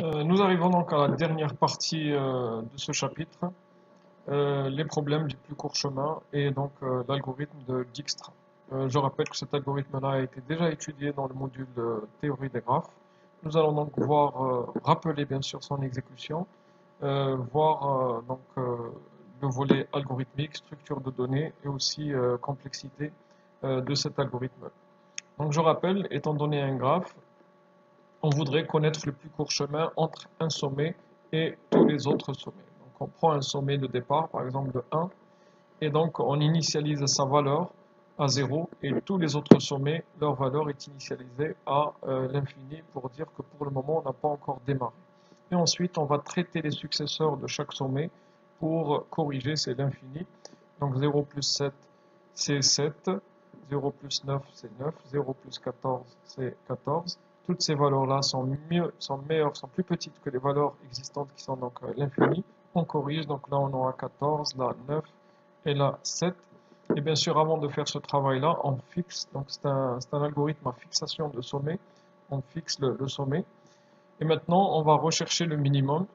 Nous arrivons donc à la dernière partie de ce chapitre, les problèmes du plus court chemin et donc l'algorithme de Dijkstra. Je rappelle que cet algorithme-là a été déjà étudié dans le module théorie des graphes. Nous allons donc voir, rappeler bien sûr son exécution, voir le volet algorithmique, structure de données et aussi complexité de cet algorithme. Donc je rappelle, étant donné un graphe, on voudrait connaître le plus court chemin entre un sommet et tous les autres sommets. Donc on prend un sommet de départ, par exemple de 1, et donc on initialise sa valeur à 0, et tous les autres sommets, leur valeur est initialisée à l'infini pour dire que pour le moment on n'a pas encore démarré. Et ensuite on va traiter les successeurs de chaque sommet pour corriger, c'est l'infini. Donc 0 plus 7 c'est 7, 0 plus 9 c'est 9, 0 plus 14 c'est 14. Toutes ces valeurs-là sont meilleures, sont plus petites que les valeurs existantes qui sont donc l'infini. On corrige, donc là on aura 14, là 9 et là 7. Et bien sûr, avant de faire ce travail-là, on fixe, donc c'est un algorithme à fixation de sommet, on fixe le sommet. Et maintenant, on va rechercher le minimum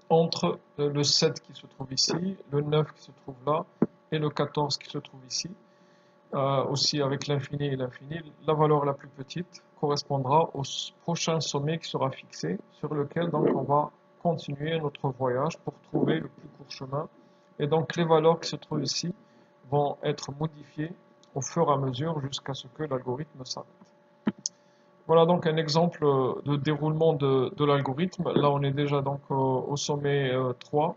entre le 7 qui se trouve ici, le 9 qui se trouve là, et le 14 qui se trouve ici. Aussi avec l'infini et l'infini, la valeur la plus petite correspondra au prochain sommet qui sera fixé, sur lequel donc on va continuer notre voyage pour trouver le plus court chemin. Et donc les valeurs qui se trouvent ici vont être modifiées au fur et à mesure jusqu'à ce que l'algorithme s'arrête. Voilà donc un exemple de déroulement de l'algorithme. Là on est déjà donc au sommet 3.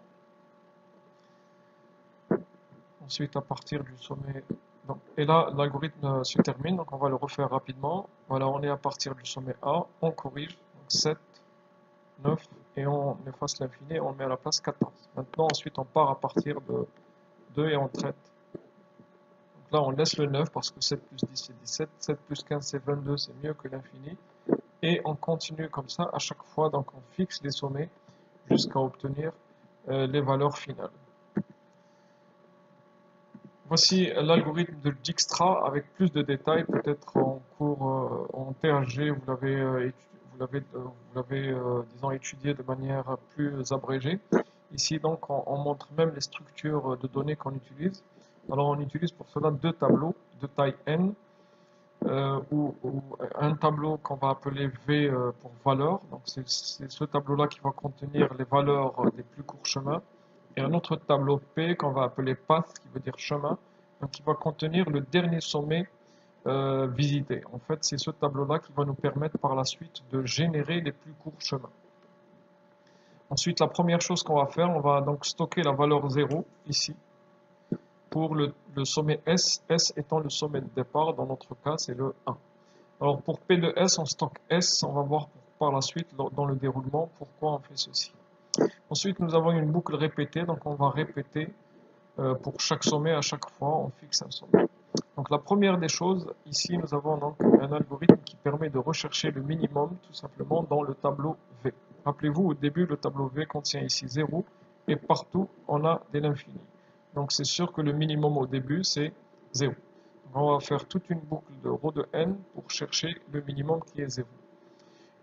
Ensuite, à partir du sommet, donc, et là, l'algorithme se termine, donc on va le refaire rapidement. Voilà, on est à partir du sommet A, on corrige, donc 7, 9, et on efface l'infini, on met à la place 14. Maintenant, ensuite, on part à partir de 2 et on traite. Donc là, on laisse le 9 parce que 7 plus 10 c'est 17, 7 plus 15 c'est 22, c'est mieux que l'infini. Et on continue comme ça à chaque fois, donc on fixe les sommets jusqu'à obtenir les valeurs finales. Voici l'algorithme de Dijkstra avec plus de détails, peut-être en cours en THG, disons, étudié de manière plus abrégée. Ici, donc, on montre même les structures de données qu'on utilise. Alors, on utilise pour cela deux tableaux de taille n, ou un tableau qu'on va appeler V pour valeur. Donc, c'est ce tableau-là qui va contenir les valeurs des plus courts chemins. Et un autre tableau P qu'on va appeler path, qui veut dire chemin, donc qui va contenir le dernier sommet visité. En fait, c'est ce tableau-là qui va nous permettre par la suite de générer les plus courts chemins. Ensuite, la première chose qu'on va faire, on va donc stocker la valeur 0 ici pour le sommet S, S étant le sommet de départ, dans notre cas c'est le 1. Alors pour P de S, on stocke S, on va voir par la suite dans le déroulement pourquoi on fait ceci. Ensuite, nous avons une boucle répétée, donc on va répéter pour chaque sommet, à chaque fois, on fixe un sommet. Donc la première des choses, ici, nous avons donc un algorithme qui permet de rechercher le minimum, tout simplement, dans le tableau V. Rappelez-vous, au début, le tableau V contient ici 0, et partout, on a de l'infini. Donc c'est sûr que le minimum au début, c'est 0. Donc, on va faire toute une boucle de ρ de n pour chercher le minimum qui est 0.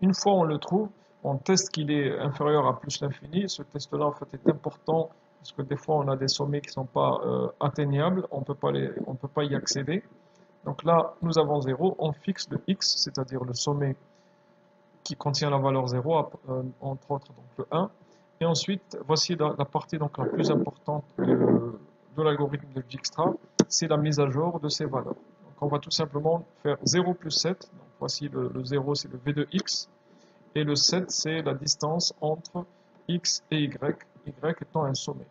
Une fois on le trouve, on teste qu'il est inférieur à plus l'infini. Ce test-là, en fait, est important parce que des fois, on a des sommets qui ne sont pas atteignables. On ne peut pas y accéder. Donc là, nous avons 0. On fixe le x, c'est-à-dire le sommet qui contient la valeur 0, entre autres donc le 1. Et ensuite, voici la partie donc, la plus importante de l'algorithme de Dijkstra, c'est la mise à jour de ces valeurs. Donc on va tout simplement faire 0 plus 7. Donc voici le 0, c'est le v de x. Et le 7, c'est la distance entre x et y, y étant un sommet,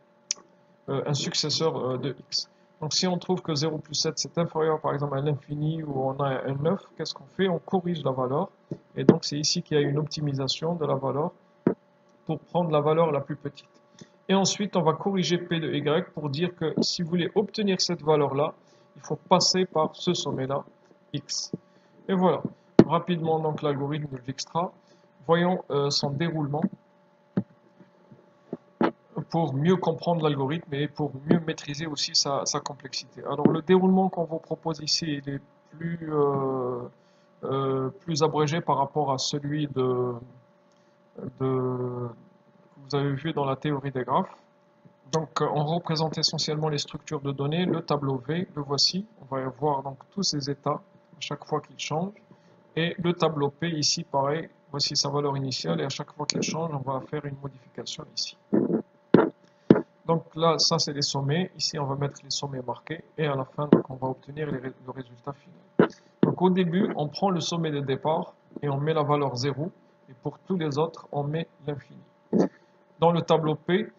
un successeur de x. Donc si on trouve que 0 plus 7 c'est inférieur par exemple à l'infini ou on a un 9, qu'est-ce qu'on fait? On corrige la valeur. Et donc c'est ici qu'il y a une optimisation de la valeur pour prendre la valeur la plus petite. Et ensuite on va corriger P de y pour dire que si vous voulez obtenir cette valeur-là, il faut passer par ce sommet-là, x. Et voilà, rapidement donc l'algorithme de Dijkstra. Voyons son déroulement pour mieux comprendre l'algorithme et pour mieux maîtriser aussi sa complexité. Alors le déroulement qu'on vous propose ici, il est plus abrégé par rapport à celui que vous avez vu dans la théorie des graphes. Donc, on représente essentiellement les structures de données. Le tableau V, le voici. On va voir donc tous ces états à chaque fois qu'ils changent. Et le tableau P, ici, pareil. Voici sa valeur initiale. Et à chaque fois qu'il change, on va faire une modification ici. Donc là, ça, c'est les sommets. Ici, on va mettre les sommets marqués. Et à la fin, donc, on va obtenir le résultat final. Donc, au début, on prend le sommet de départ et on met la valeur 0. Et pour tous les autres, on met l'infini. Dans le tableau P,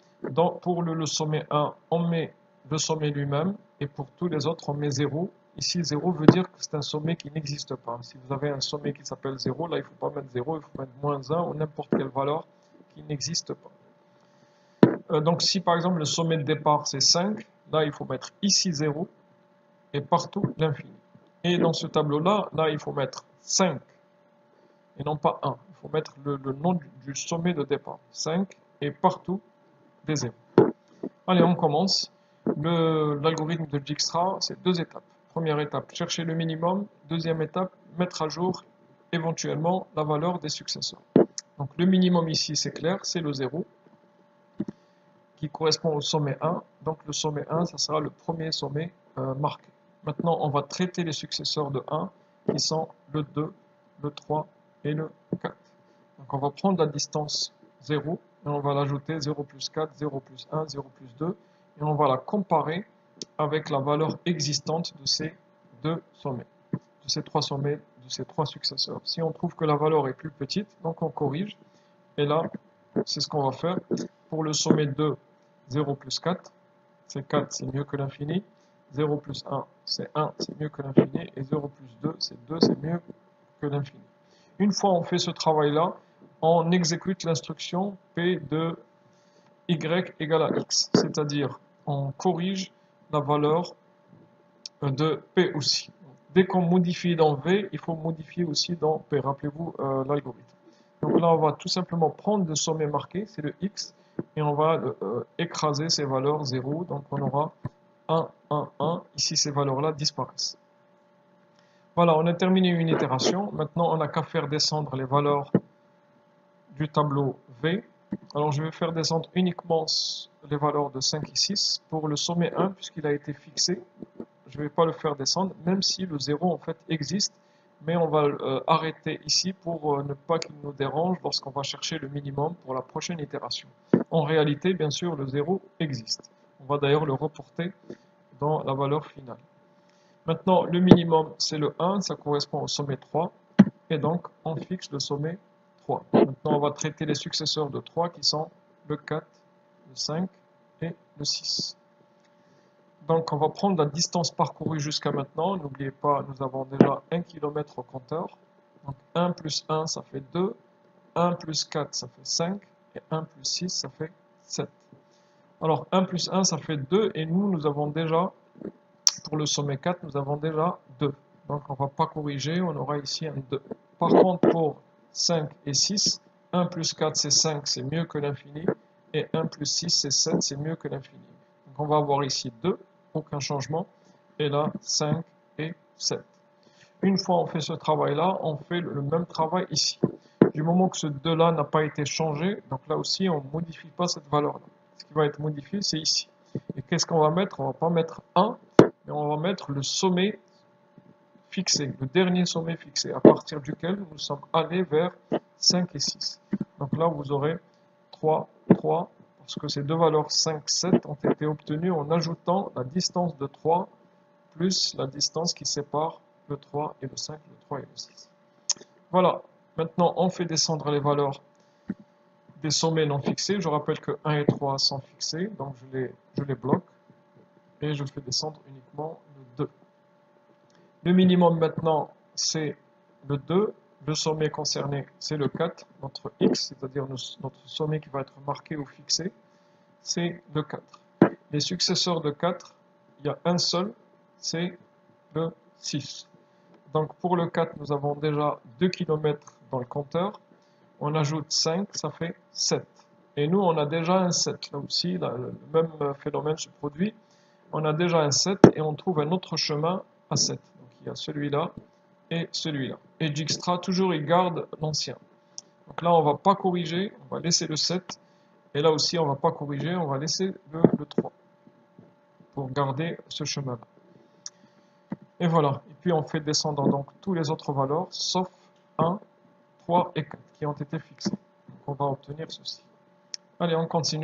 pour le sommet 1, on met le sommet lui-même, et pour tous les autres, on met 0. Ici, 0 veut dire que c'est un sommet qui n'existe pas. Si vous avez un sommet qui s'appelle 0, là, il ne faut pas mettre 0, il faut mettre moins 1 ou n'importe quelle valeur qui n'existe pas. Donc, si par exemple le sommet de départ c'est 5, là, il faut mettre ici 0, et partout l'infini. Et dans ce tableau-là, là, il faut mettre 5, et non pas 1. Il faut mettre le nom du sommet de départ, 5, et partout des 0. Allez, on commence. L'algorithme de Dijkstra, c'est 2 étapes. Première étape, chercher le minimum. Deuxième étape, mettre à jour éventuellement la valeur des successeurs. Donc le minimum ici, c'est clair, c'est le 0, qui correspond au sommet 1. Donc le sommet 1, ça sera le premier sommet marqué. Maintenant, on va traiter les successeurs de 1, qui sont le 2, le 3 et le 4. Donc on va prendre la distance 0, et on va l'ajouter 0 plus 4, 0 plus 1, 0 plus 2, et on va la comparer avec la valeur existante de ces deux sommets, de ces trois sommets, de ces trois successeurs. Si on trouve que la valeur est plus petite, donc on corrige, et là, c'est ce qu'on va faire. Pour le sommet 2, 0 plus 4, c'est 4, c'est mieux que l'infini, 0 plus 1, c'est 1, c'est mieux que l'infini, et 0 plus 2, c'est 2, c'est mieux que l'infini. Une fois on fait ce travail-là, on exécute l'instruction P de y égale à x, c'est-à-dire on corrige la valeur de P aussi. Dès qu'on modifie dans V, il faut modifier aussi dans P. Rappelez-vous l'algorithme. Donc là, on va tout simplement prendre le sommet marqué, c'est le x, et on va écraser ces valeurs 0. Donc on aura 1, 1, 1. Ici, ces valeurs-là disparaissent. Voilà, on a terminé une itération. Maintenant, on n'a qu'à faire descendre les valeurs du tableau V. Alors, je vais faire descendre uniquement les valeurs de 5 et 6 pour le sommet 1, puisqu'il a été fixé. Je ne vais pas le faire descendre, même si le 0 en fait existe, mais on va arrêter ici pour ne pas qu'il nous dérange lorsqu'on va chercher le minimum pour la prochaine itération. En réalité, bien sûr, le 0 existe. On va d'ailleurs le reporter dans la valeur finale. Maintenant, le minimum, c'est le 1, ça correspond au sommet 3, et donc on fixe le sommet 3. Maintenant, on va traiter les successeurs de 3 qui sont le 4, le 5 et le 6. Donc on va prendre la distance parcourue jusqu'à maintenant. N'oubliez pas, nous avons déjà 1 km au compteur. Donc 1 plus 1, ça fait 2. 1 plus 4, ça fait 5. Et 1 plus 6, ça fait 7. Alors 1 plus 1, ça fait 2. Et nous avons déjà, pour le sommet 4, nous avons déjà 2. Donc on ne va pas corriger, on aura ici un 2. Par contre, pour 5 et 6, 1 plus 4, c'est 5, c'est mieux que l'infini. Et 1 plus 6, c'est 7, c'est mieux que l'infini. Donc on va avoir ici 2. Aucun changement, et là 5 et 7. Une fois on fait ce travail-là, on fait le même travail ici. Du moment que ce 2-là n'a pas été changé, donc là aussi on ne modifie pas cette valeur-là. Ce qui va être modifié, c'est ici. Et qu'est-ce qu'on va mettre? On ne va pas mettre 1, mais on va mettre le sommet fixé, le dernier sommet fixé, à partir duquel nous sommes allés vers 5 et 6. Donc là vous aurez 3, 3, parce que ces deux valeurs 5, 7 ont été obtenues en ajoutant la distance de 3 plus la distance qui sépare le 3 et le 5, le 3 et le 6. Voilà, maintenant on fait descendre les valeurs des sommets non fixés. Je rappelle que 1 et 3 sont fixés, donc je les bloque et je fais descendre uniquement le 2. Le minimum maintenant c'est le 2. Le sommet concerné, c'est le 4, notre x, c'est-à-dire notre sommet qui va être marqué ou fixé, c'est le 4. Les successeurs de 4, il y a un seul, c'est le 6. Donc pour le 4, nous avons déjà 2 km dans le compteur. On ajoute 5, ça fait 7. Et nous, on a déjà un 7. Là aussi, le même phénomène se produit. On a déjà un 7 et on trouve un autre chemin à 7. Donc il y a celui-là et celui-là. Et Dijkstra, toujours, il garde l'ancien. Donc là, on ne va pas corriger, on va laisser le 7. Et là aussi, on ne va pas corriger, on va laisser le 3 pour garder ce chemin-là. Et voilà. Et puis on fait descendre donc tous les autres valeurs, sauf 1, 3 et 4 qui ont été fixées. Donc on va obtenir ceci. Allez, on continue.